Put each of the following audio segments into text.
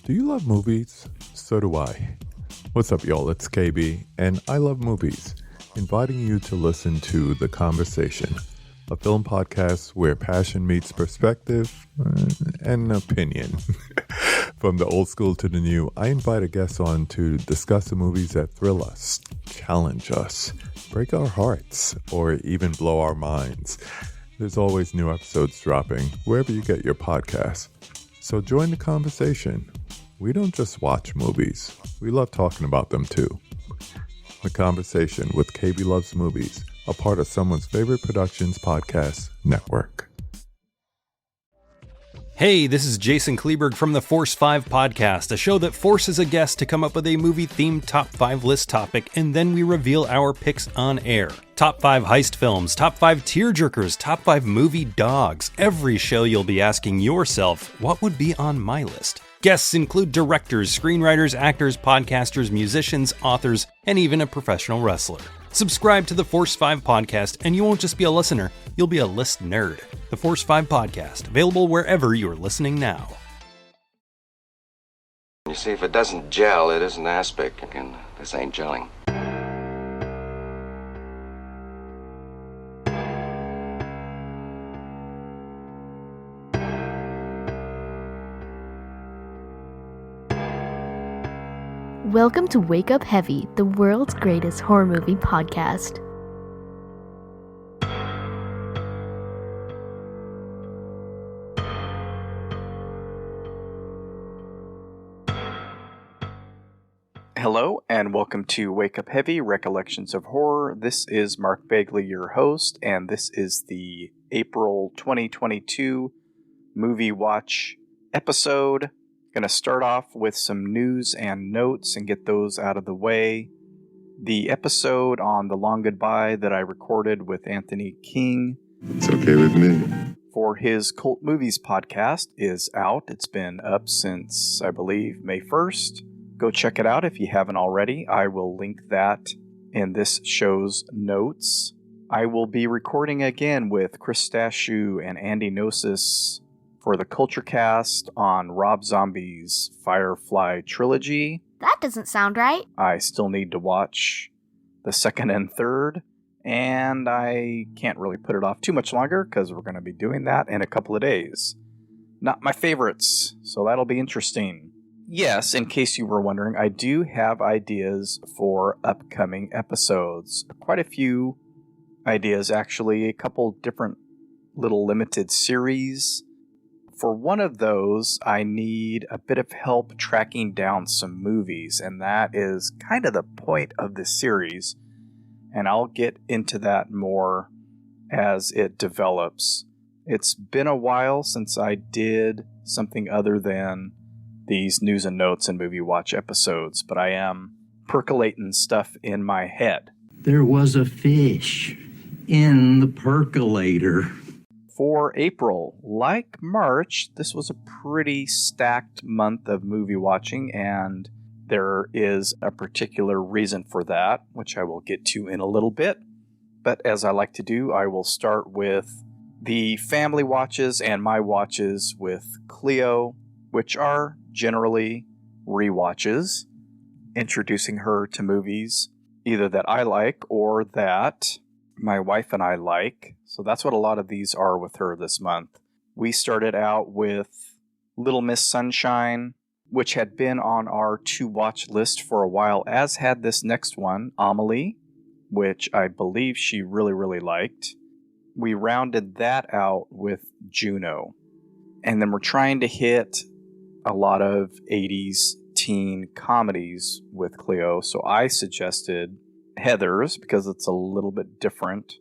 Do you love movies? So do I. What's up, y'all? It's KB, and I love movies, inviting you to listen to The Conversation, a film podcast where passion meets perspective and opinion. From the old school to the new, I invite a guest on to discuss the movies that thrill us, challenge us, break our hearts, or even blow our minds. There's always new episodes dropping wherever you get your podcasts. So join the conversation. We don't just watch movies. We love talking about them too. The Conversation with KB Loves Movies, a part of Someone's Favorite Productions podcast network. Hey, this is Jason Kleberg from the Force 5 podcast, a show that forces a guest to come up with a movie-themed top 5 list topic, and then we reveal our picks on air. Top 5 heist films, top 5 tearjerkers, top 5 movie dogs. Every show you'll be asking yourself, what would be on my list? Guests include directors, screenwriters, actors, podcasters, musicians, authors, and even a professional wrestler. Subscribe to the Force 5 podcast, and you won't just be a listener, you'll be a list nerd. The Force 5 podcast, available wherever you're listening now. You see, if it doesn't gel, it isn't aspic, and this ain't gelling. Welcome to Wake Up Heavy, the world's greatest horror movie podcast. Hello, and welcome to Wake Up Heavy, Recollections of Horror. This is Mark Bagley, your host, and this is the April 2022 Movie Watch episode. Going to start off with some news and notes and get those out of the way. The episode on The Long Goodbye that I recorded with Anthony King, it's okay with me, for his Cult Movies podcast is out. It's been up since, I believe, May 1st. Go check it out if you haven't already. I will link that in this show's notes. I will be recording again with Chris Stashu and Andy Gnosis for the Culture Cast on Rob Zombie's Firefly trilogy. That doesn't sound right. I still need to watch the second and third, and I can't really put it off too much longer because we're going to be doing that in a couple of days. Not my favorites, so that'll be interesting. Yes, in case you were wondering, I do have ideas for upcoming episodes. Quite a few ideas, actually. A couple different little limited series. For one of those, I need a bit of help tracking down some movies, and that is kind of the point of this series. And I'll get into that more as it develops. It's been a while since I did something other than these news and notes and movie watch episodes, but I am percolating stuff in my head. There was a fish in the percolator. For April, like March, this was a pretty stacked month of movie watching, and there is a particular reason for that, which I will get to in a little bit. But as I like to do, I will start with the family watches and my watches with Cleo, which are generally rewatches, introducing her to movies either that I like or that my wife and I like. So that's what a lot of these are with her this month. We started out with Little Miss Sunshine, which had been on our to-watch list for a while, as had this next one, Amelie, which I believe she really, really liked. We rounded that out with Juno. And then we're trying to hit a lot of 80s teen comedies with Cleo, so I suggested Heathers, because it's a little bit different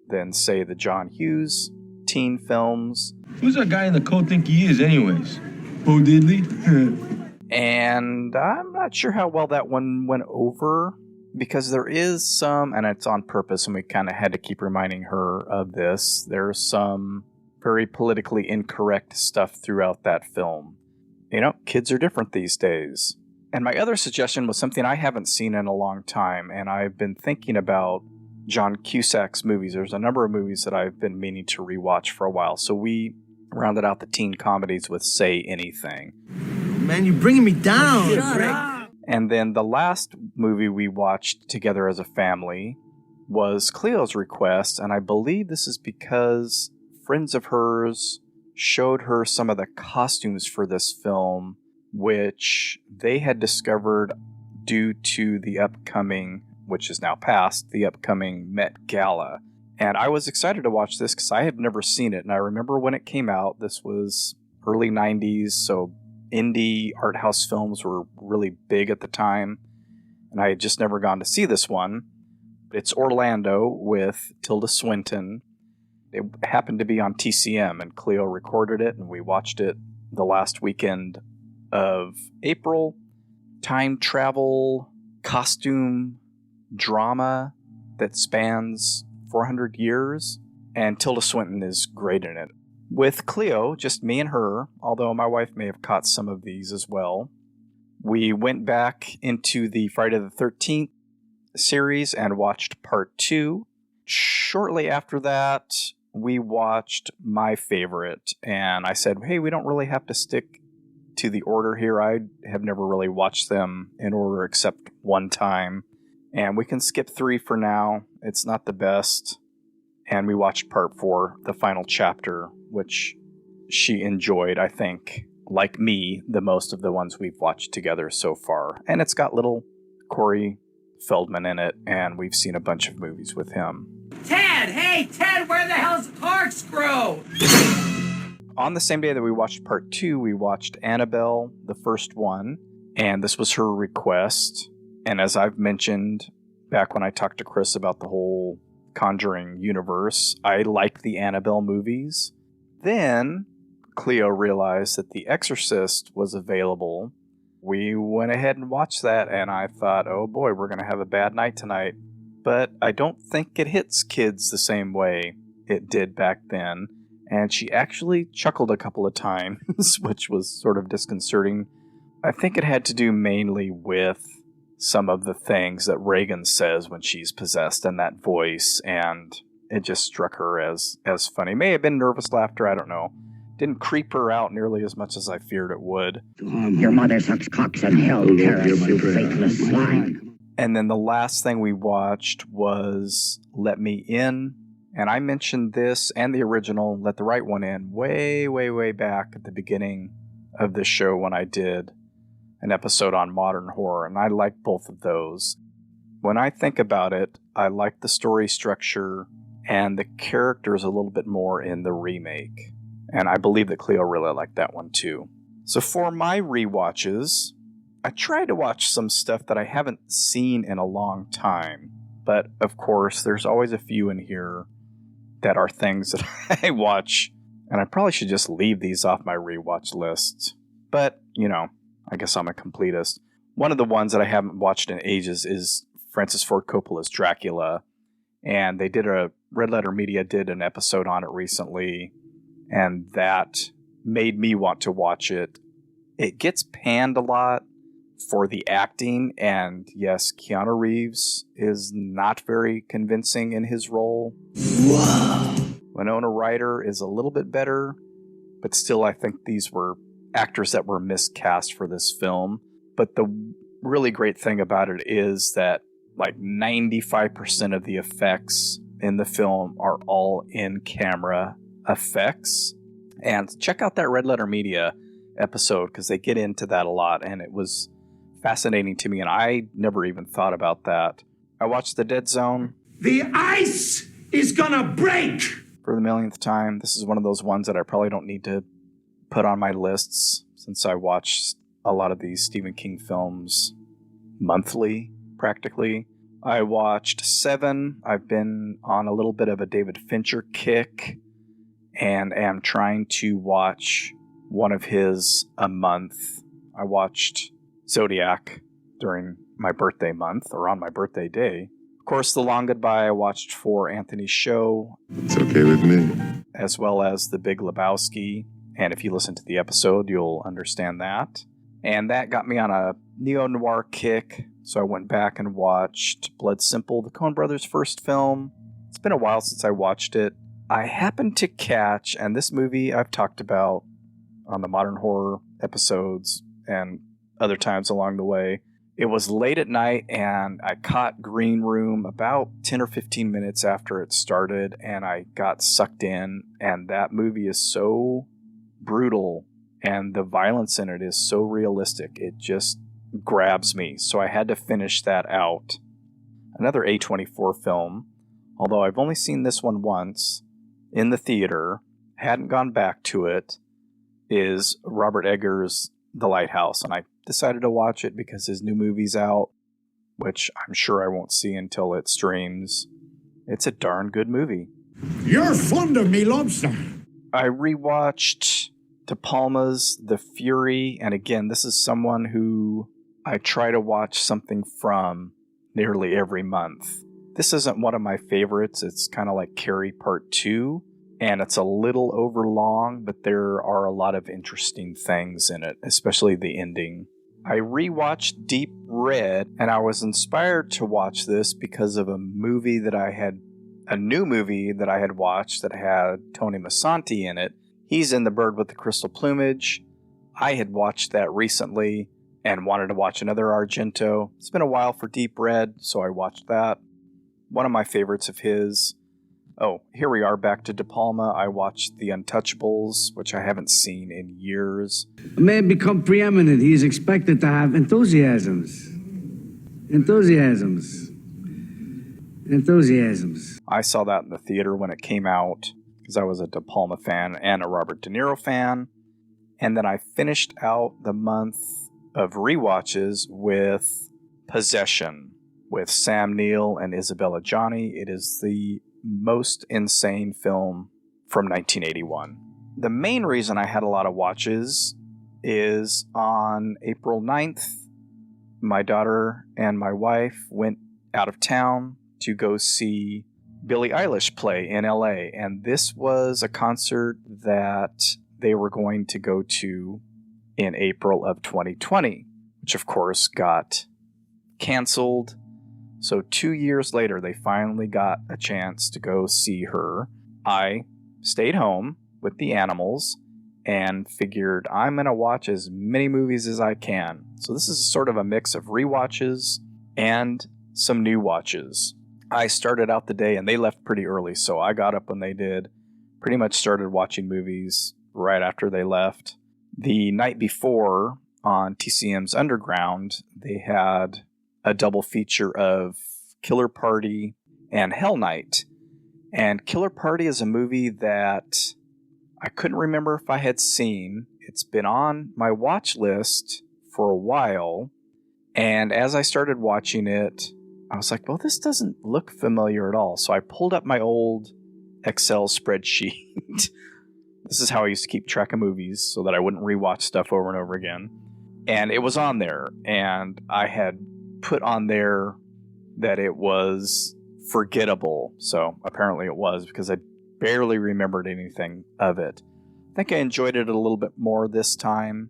than, say, the John Hughes teen films. Who's that guy in the coat think he is anyways? Bo Diddley? And I'm not sure how well that one went over, because there is some, and it's on purpose, and we kind of had to keep reminding her of this, there's some very politically incorrect stuff throughout that film. You know, kids are different these days. And my other suggestion was something I haven't seen in a long time, and I've been thinking about John Cusack's movies. There's a number of movies that I've been meaning to rewatch for a while, so we rounded out the teen comedies with Say Anything. man. You're bringing me down. Shut up. And then the last movie we watched together as a family was Cleo's request, and I believe this is because friends of hers showed her some of the costumes for this film, which they had discovered due to the upcoming, which is now past, the upcoming Met Gala. And I was excited to watch this because I had never seen it, and I remember when it came out, this was early 90s, so indie art house films were really big at the time, and I had just never gone to see this one. It's Orlando with Tilda Swinton. It happened to be on TCM, and Cleo recorded it, and we watched it the last weekend of April. Time travel, costume, drama that spans 400 years, and Tilda Swinton is great in it. With Cleo, just me and her, although my wife may have caught some of these as well, we went back into the Friday the 13th series and watched part 2. Shortly after that, we watched my favorite, and I said, hey, we don't really have to stick to the order here. I have never really watched them in order except one time, and we can skip 3 for now. It's not the best. And we watched part 4, the final chapter, which she enjoyed, I think, like me, the most of the ones we've watched together so far. And it's got little Corey Feldman in it, and we've seen a bunch of movies with him. Ted! Hey, Ted, where the hell's the corkscrew? On the same day that we watched part 2, we watched Annabelle, the first one, and this was her request. And as I've mentioned back when I talked to Chris about the whole Conjuring universe, I like the Annabelle movies. Then Cleo realized that The Exorcist was available. We went ahead and watched that, and I thought, oh boy, we're going to have a bad night tonight. But I don't think it hits kids the same way it did back then. And she actually chuckled a couple of times, which was sort of disconcerting. I think it had to do mainly with some of the things that Reagan says when she's possessed and that voice, and it just struck her as funny. May have been nervous laughter, I don't know. Didn't creep her out nearly as much as I feared it would. Your mother sucks cocks in hell, Paris, you faithless swine. And then the last thing we watched was Let Me In. And I mentioned this and the original, Let the Right One In, way, way, way back at the beginning of the show when I did an episode on modern horror, and I like both of those. When I think about it, I like the story structure and the characters a little bit more in the remake. And I believe that Cleo really liked that one too. So for my rewatches, I try to watch some stuff that I haven't seen in a long time. But of course, there's always a few in here that are things that I watch, and I probably should just leave these off my rewatch list. But, you know, I guess I'm a completist. One of the ones that I haven't watched in ages is Francis Ford Coppola's Dracula. And they did Red Letter Media did an episode on it recently, and that made me want to watch it. It gets panned a lot for the acting, and yes, Keanu Reeves is not very convincing in his role. Whoa. Winona Ryder is a little bit better, but still I think these were actors that were miscast for this film. But the really great thing about it is that like 95% of the effects in the film are all in-camera effects. And check out that Red Letter Media episode because they get into that a lot, and it was fascinating to me, and I never even thought about that. I watched The Dead Zone. The ice is gonna break! For the millionth time. This is one of those ones that I probably don't need to put on my lists since I watch a lot of these Stephen King films monthly, practically. I watched Seven. I've been on a little bit of a David Fincher kick and am trying to watch one of his a month. I watched Zodiac during my birthday month, or on my birthday day. Of course, The Long Goodbye I watched for Anthony's show. It's okay with me. As well as The Big Lebowski. And if you listen to the episode, you'll understand that. And that got me on a neo-noir kick, so I went back and watched Blood Simple, the Coen Brothers' first film. It's been a while since I watched it. I happened to catch, and this movie I've talked about on the Modern Horror episodes and other times along the way. It was late at night, and I caught Green Room about 10 or 15 minutes after it started, and I got sucked in, and that movie is so brutal, and the violence in it is so realistic. It just grabs me, so I had to finish that out. Another A24 film, although I've only seen this one once in the theater, hadn't gone back to it, is Robert Eggers' The Lighthouse, and I decided to watch it because his new movie's out, which I'm sure I won't see until it streams. It's a darn good movie. You're fond of me, lobster. I rewatched De Palma's The Fury, and again, this is someone who I try to watch something from nearly every month. This isn't one of my favorites. It's kind of like Carrie Part 2, and it's a little overlong, but there are a lot of interesting things in it, especially the ending. I rewatched Deep Red, and I was inspired to watch this because of a new movie that I had watched that had Tony Masanti in it. He's in The Bird with the Crystal Plumage. I had watched that recently and wanted to watch another Argento. It's been a while for Deep Red, so I watched that. One of my favorites of his. Oh, here we are back to De Palma. I watched The Untouchables, which I haven't seen in years. A man become preeminent, he is expected to have enthusiasms. I saw that in the theater when it came out because I was a De Palma fan and a Robert De Niro fan. And then I finished out the month of rewatches with Possession with Sam Neill and Isabella Gianni. It is the most insane film from 1981. The main reason I had a lot of watches is on April 9th, my daughter and my wife went out of town to go see Billie Eilish play in LA, and this was a concert that they were going to go to in April of 2020, which of course got canceled. So 2 years later, they finally got a chance to go see her. I stayed home with the animals and figured I'm going to watch as many movies as I can. So this is sort of a mix of rewatches and some new watches. I started out the day, and they left pretty early, so I got up when they did. Pretty much started watching movies right after they left. The night before, on TCM's Underground, they had a double feature of Killer Party and Hell Night. And Killer Party is a movie that I couldn't remember if I had seen. It's been on my watch list for a while. And as I started watching it, I was like, well, this doesn't look familiar at all. So I pulled up my old Excel spreadsheet. This is how I used to keep track of movies so that I wouldn't rewatch stuff over and over again. And it was on there. And I had put on there that it was forgettable. So apparently it was, because I barely remembered anything of it. I think I enjoyed it a little bit more this time.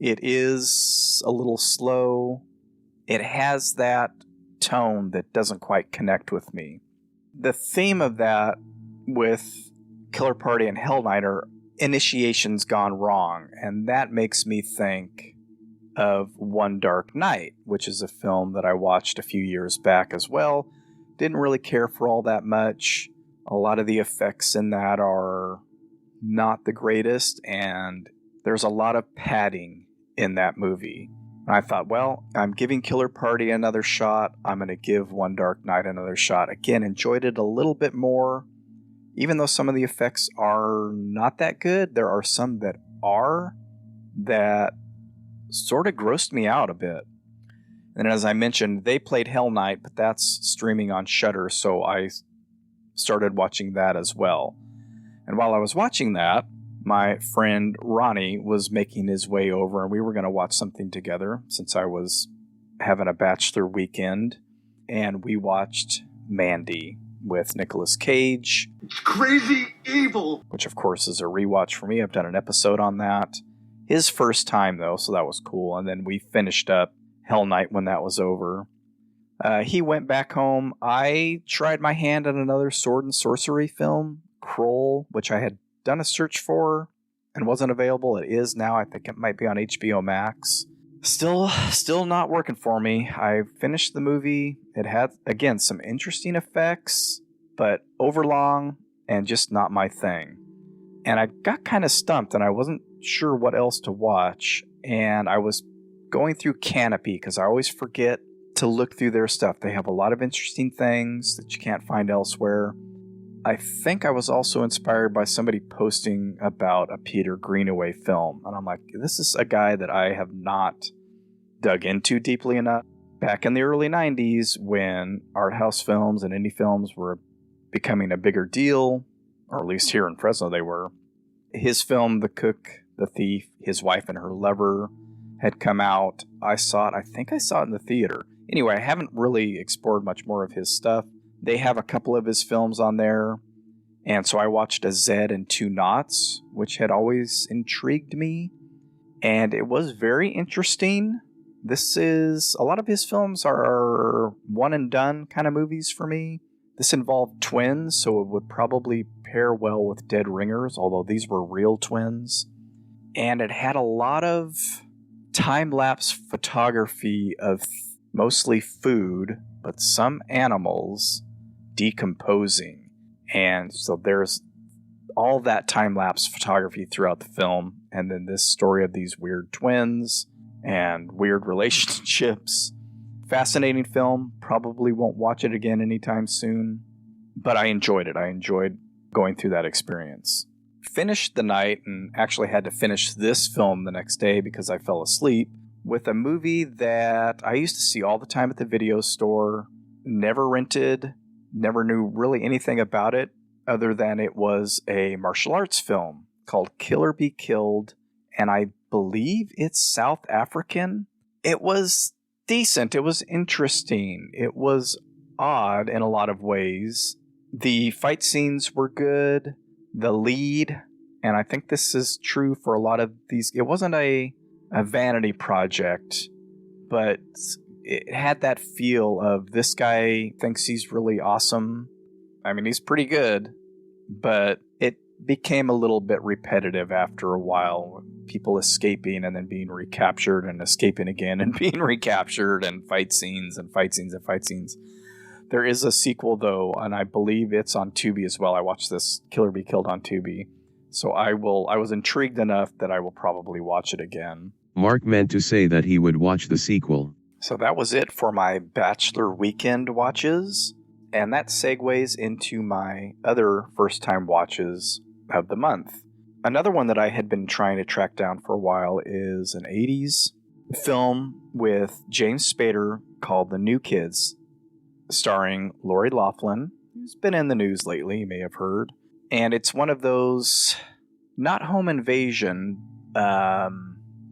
It is a little slow. It has that tone that doesn't quite connect with me. The theme of that with Killer Party and Hell Night are initiations gone wrong, and that makes me think of One Dark Night, which is a film that I watched a few years back as well. Didn't really care for all that much. A lot of the effects in that are not the greatest, and there's a lot of padding in that movie. And I thought, well, I'm giving Killer Party another shot. I'm going to give One Dark Night another shot. Again, enjoyed it a little bit more. Even though some of the effects are not that good, there are some that are that sort of grossed me out a bit. And as I mentioned, they played Hell Night, but that's streaming on Shudder, so I started watching that as well. And while I was watching that, my friend Ronnie was making his way over, and we were going to watch something together since I was having a bachelor weekend. And we watched Mandy with Nicolas Cage. It's crazy evil. Which, of course, is a rewatch for me. I've done an episode on that. His first time, though, so that was cool. And then we finished up Hell Night when that was over. He went back home. I tried my hand at another sword and sorcery film, Kroll, which I had done a search for and wasn't available. It is now. I think it might be on HBO Max. Still not working for me. I finished the movie. It had, again, some interesting effects, but overlong and just not my thing. And I got kind of stumped, and I wasn't sure what else to watch. And I was going through Canopy, because I always forget to look through their stuff. They have a lot of interesting things that you can't find elsewhere. I think I was also inspired by somebody posting about a Peter Greenaway film. And I'm like, this is a guy that I have not dug into deeply enough. Back in the early 90s, when art house films and indie films were becoming a bigger deal, or at least here in Fresno they were, his film, The Cook, The Thief, His Wife and Her Lover, had come out. I think I saw it in the theater. Anyway, I haven't really explored much more of his stuff. They have a couple of his films on there, and so I watched A Z and Two Knots, which had always intrigued me, and it was very interesting. A lot of his films are one and done kind of movies for me. This involved twins, so it would probably pair well with Dead Ringers, although these were real twins. And it had a lot of time-lapse photography of mostly food, but some animals decomposing. And so there's all that time-lapse photography throughout the film, and then this story of these weird twins and weird relationships. Fascinating film. Probably won't watch it again anytime soon, but I enjoyed it. I enjoyed going through that experience. Finished the night, and actually had to finish this film the next day because I fell asleep, with a movie that I used to see all the time at the video store, never rented, never knew really anything about it other than it was a martial arts film called Kill or Be Killed, and I believe it's South African. It was decent. It was interesting. It was odd in a lot of ways. The fight scenes were good. The lead, and I think this is true for a lot of these, it wasn't a vanity project, but it had that feel of this guy thinks he's really awesome. I mean, he's pretty good, but it became a little bit repetitive after a while. People escaping and then being recaptured and escaping again and being recaptured, and fight scenes and fight scenes and fight scenes. There is a sequel, though, and I believe it's on Tubi as well. I watched this Kill or Be Killed on Tubi. So I was intrigued enough that I will probably watch it again. Mark meant to say that he would watch the sequel. So that was it for my Bachelor Weekend watches. And that segues into my other first-time watches of the month. Another one that I had been trying to track down for a while is an 80s film with James Spader called The New Kids, starring Lori Loughlin, who's been in the news lately, you may have heard. And it's one of those, not home invasion,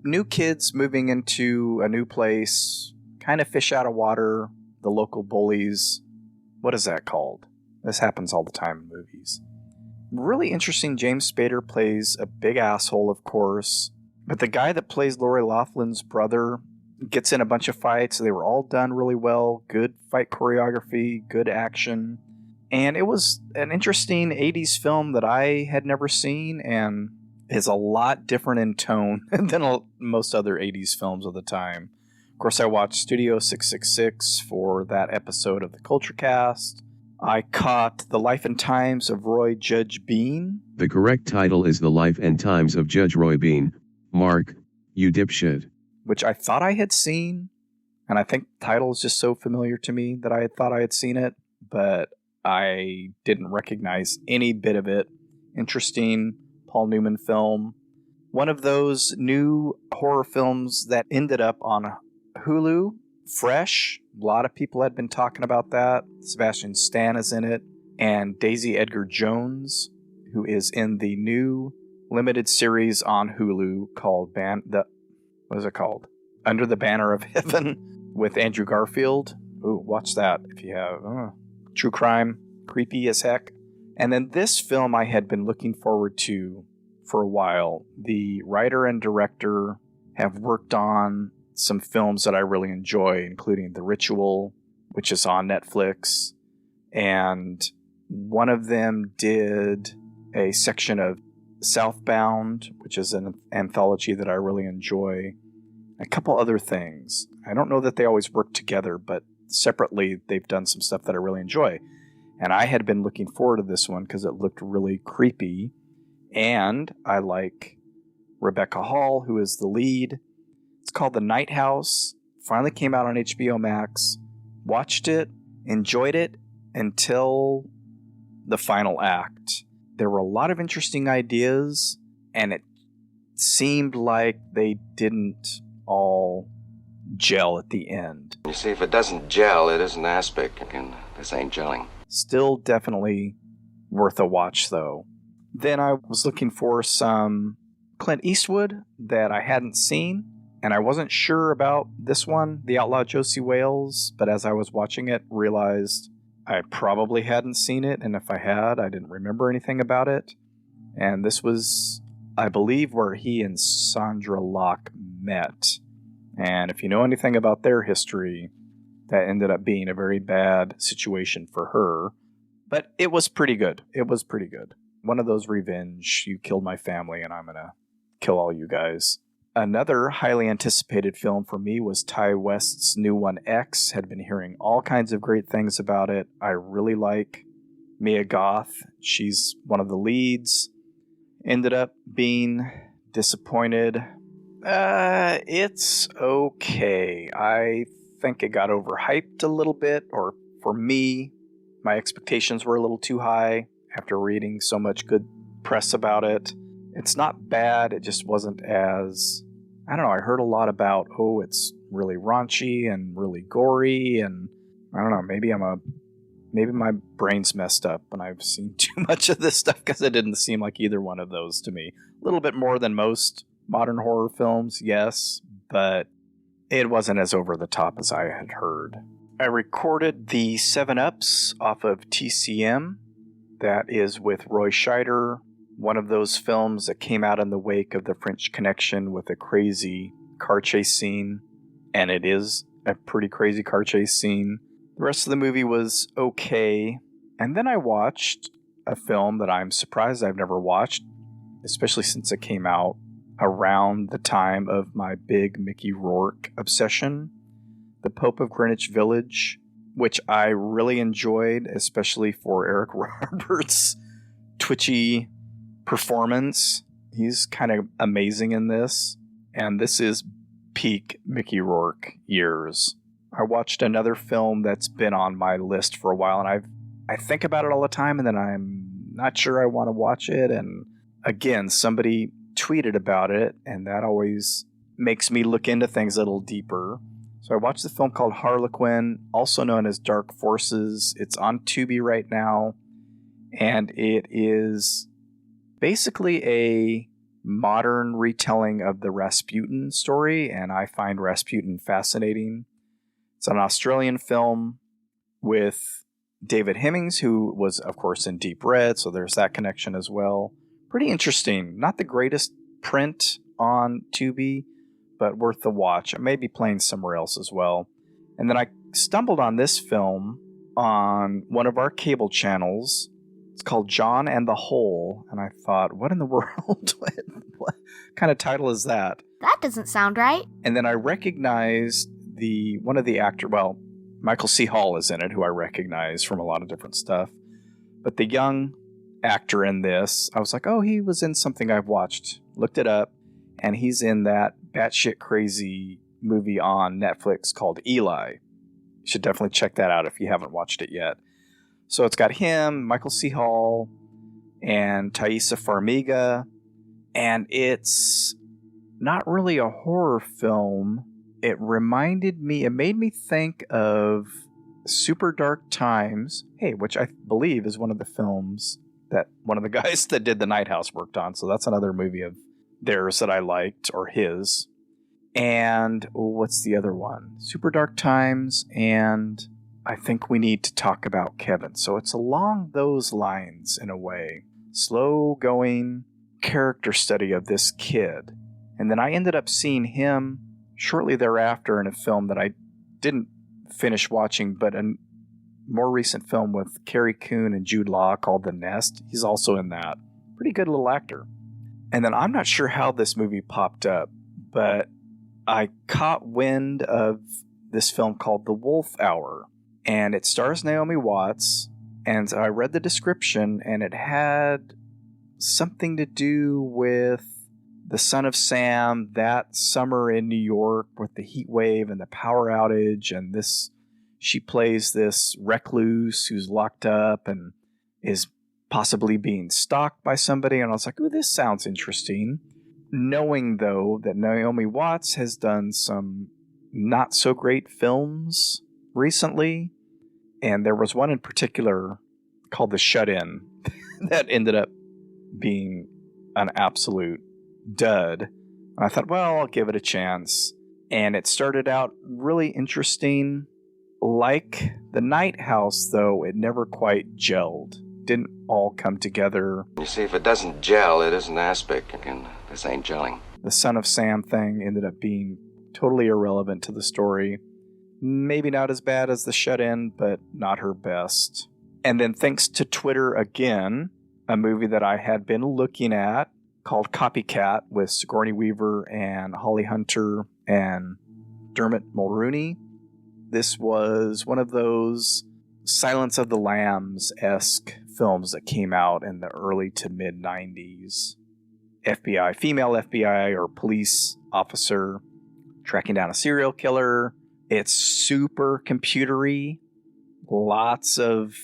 new kids moving into a new place, kind of fish out of water, the local bullies. What is that called? This happens all the time in movies. Really interesting. James Spader plays a big asshole, of course, but the guy that plays Lori Loughlin's brother gets in a bunch of fights. They were all done really well. Good fight choreography, good action. And it was an interesting 80s film that I had never seen, and is a lot different in tone than most other 80s films of the time. Of course, I watched Studio 666 for that episode of the Culture Cast. I caught The Life and Times of Roy Judge Bean. The correct title is The Life and Times of Judge Roy Bean. Mark, you dipshit. Which I thought I had seen, and I think the title is just so familiar to me that I thought I had seen it, but I didn't recognize any bit of it. Interesting Paul Newman film. One of those new horror films that ended up on Hulu, fresh. A lot of people had been talking about that. Sebastian Stan is in it, and Daisy Edgar Jones, who is in the new limited series on Hulu called what is it called? Under the Banner of Heaven with Andrew Garfield. Ooh, watch that if you have. True crime, creepy as heck. And then this film I had been looking forward to for a while. The writer and director have worked on some films that I really enjoy, including The Ritual, which is on Netflix. And one of them did a section of Southbound, which is an anthology that I really enjoy. a couple other things. I don't know that they always work together, but separately they've done some stuff that I really enjoy. And I had been looking forward to this one because it looked really creepy. And I like Rebecca Hall, who is the lead. It's called The Night House. Finally came out on HBO Max. Watched it, enjoyed it until the final act. There were a lot of interesting ideas, and it seemed like they didn't all gel at the end. You see, if it doesn't gel, it isn't aspic, and this ain't gelling. Still definitely worth a watch, though. Then I was looking for some Clint Eastwood that I hadn't seen, and I wasn't sure about this one, The Outlaw Josie Wales, but as I was watching it, realized I probably hadn't seen it, and if I had, I didn't remember anything about it. And this was, I believe, where he and Sandra Locke met. And if you know anything about their history, that ended up being a very bad situation for her. But it was pretty good. It was pretty good. One of those revenge, you killed my family and I'm going to kill all you guys. Another highly anticipated film for me was Ty West's new one, X. Had been hearing all kinds of great things about it. I really like Mia Goth. She's one of the leads. Ended up being disappointed. It's okay. I think it got overhyped a little bit, or for me, my expectations were a little too high after reading so much good press about it. It's not bad, it just wasn't as... I don't know, I heard a lot about, it's really raunchy and really gory, and I don't know, maybe my brain's messed up and I've seen too much of this stuff because it didn't seem like either one of those to me. A little bit more than most modern horror films, yes, but it wasn't as over the top as I had heard. I recorded the 7-Ups off of TCM. That is with Roy Scheider, one of those films that came out in the wake of The French Connection with a crazy car chase scene, and it is a pretty crazy car chase scene. The rest of the movie was okay, and then I watched a film that I'm surprised I've never watched, especially since it came out around the time of my big Mickey Rourke obsession, The Pope of Greenwich Village, which I really enjoyed, especially for Eric Roberts' twitchy performance. He's kind of amazing in this, and this is peak Mickey Rourke years. I watched another film that's been on my list for a while, and I think about it all the time, and then I'm not sure I want to watch it, and again, somebody tweeted about it, and that always makes me look into things a little deeper. So I watched the film called Harlequin, also known as Dark Forces. It's on Tubi right now, and it is basically a modern retelling of the Rasputin story, and I find Rasputin fascinating. It's an Australian film with David Hemmings, who was, of course, in Deep Red, so there's that connection as well. Pretty interesting. Not the greatest print on Tubi, but worth the watch. It may be playing somewhere else as well. And then I stumbled on this film on one of our cable channels. It's called John and the Hole, and I thought, what in the world? What kind of title is that? That doesn't sound right. And then I recognized one of the actors, well, Michael C. Hall is in it, who I recognize from a lot of different stuff. But the young actor in this, I was like, he was in something I've watched. Looked it up, and he's in that batshit crazy movie on Netflix called Eli. You should definitely check that out if you haven't watched it yet. So it's got him, Michael C. Hall, and Thaisa Farmiga, and it's not really a horror film. It made me think of Super Dark Times, which I believe is one of the films that one of the guys that did The Night House worked on. So that's another movie of theirs that I liked, or his. And what's the other one? Super Dark Times, and I Think We Need to Talk About Kevin. So it's along those lines in a way. Slow going character study of this kid. And then I ended up seeing him shortly thereafter in a film that I didn't finish watching, but a more recent film with Carrie Coon and Jude Law called The Nest. He's also in that. Pretty good little actor. And then I'm not sure how this movie popped up, but I caught wind of this film called The Wolf Hour, and it stars Naomi Watts, and I read the description, and it had something to do with the Son of Sam that summer in New York with the heat wave and the power outage, and she plays this recluse who's locked up and is possibly being stalked by somebody, and I was like, ooh, this sounds interesting. Knowing, though, that Naomi Watts has done some not-so-great films recently, and there was one in particular called The Shut-In that ended up being an absolute dud. And I thought, well, I'll give it a chance. And it started out really interesting. Like The Night House, though, it never quite gelled. Didn't all come together. You see, if it doesn't gel, it isn't aspic, and this ain't gelling. The Son of Sam thing ended up being totally irrelevant to the story. Maybe not as bad as The Shut-In, but not her best. And then thanks to Twitter again, a movie that I had been looking at called Copycat with Sigourney Weaver and Holly Hunter and Dermot Mulroney. This was one of those Silence of the Lambs-esque films that came out in the early to mid-90s. Female FBI or police officer tracking down a serial killer. It's super computery. Lots of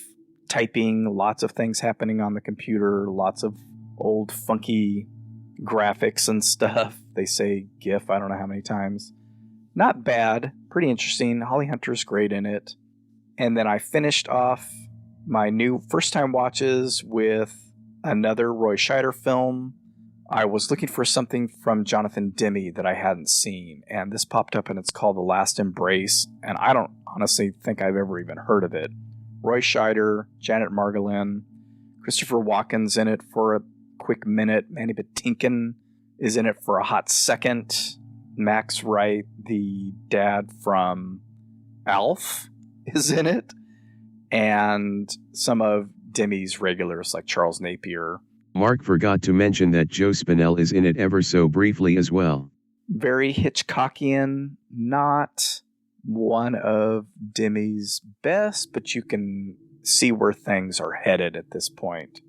typing, lots of things happening on the computer, lots of old funky graphics and stuff. They say GIF, I don't know how many times. Not bad, pretty interesting. Holly Hunter's great in it. And then I finished off my new first-time watches with another Roy Scheider film. I was looking for something from Jonathan Demme that I hadn't seen, and this popped up, and it's called The Last Embrace, and I don't honestly think I've ever even heard of it. Roy Scheider, Janet Margolin, Christopher Walken's in it for a quick minute, Mandy Patinkin is in it for a hot second, Max Wright, the dad from Alf, is in it, and some of Demme's regulars like Charles Napier. Mark forgot to mention that Joe Spinell is in it ever so briefly as well. Very Hitchcockian, not one of Demme's best, but you can see where things are headed at this point.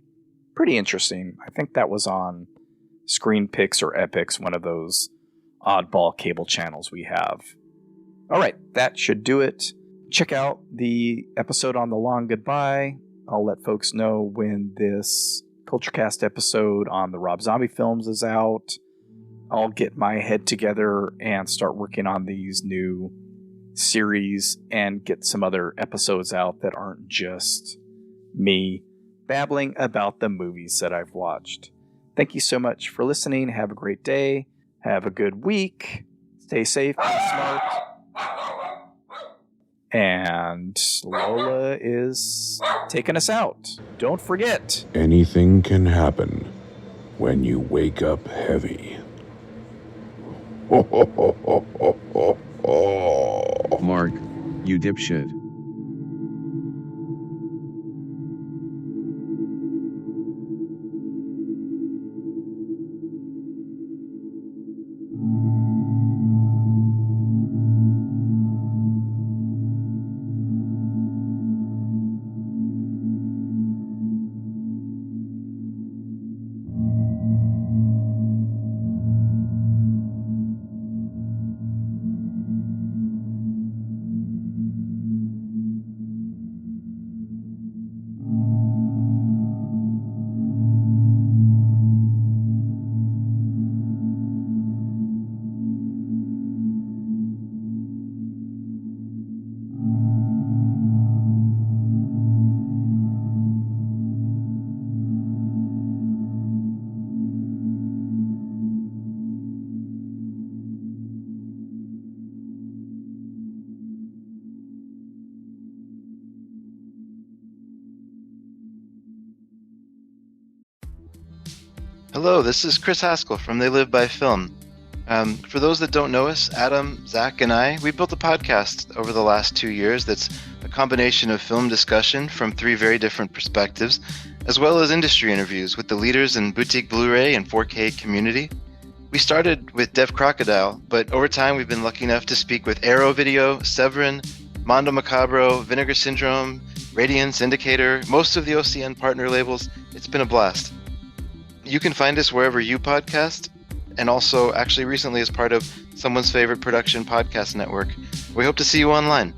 Pretty interesting. I think that was on Screen Picks or Epix, one of those oddball cable channels we have. All right, that should do it. Check out the episode on The Long Goodbye. I'll let folks know when this CultureCast episode on the Rob Zombie films is out. I'll get my head together and start working on these new series and get some other episodes out that aren't just me babbling about the movies that I've watched. Thank you so much for listening. Have a great day. Have a good week. Stay safe, be smart. And Lola is taking us out. Don't forget. Anything can happen when you wake up heavy. Mark, you dipshit. Hello, this is Chris Haskell from They Live by Film. For those that don't know us, Adam, Zach, and I, we built a podcast over the last 2 years that's a combination of film discussion from 3 very different perspectives, as well as industry interviews with the leaders in boutique Blu-ray and 4K community. We started with Deaf Crocodile, but over time we've been lucky enough to speak with Arrow Video, Severin, Mondo Macabro, Vinegar Syndrome, Radiance, Indicator, most of the OCN partner labels. It's been a blast. You can find us wherever you podcast, and also actually recently as part of Someone's Favorite Production Podcast Network. We hope to see you online.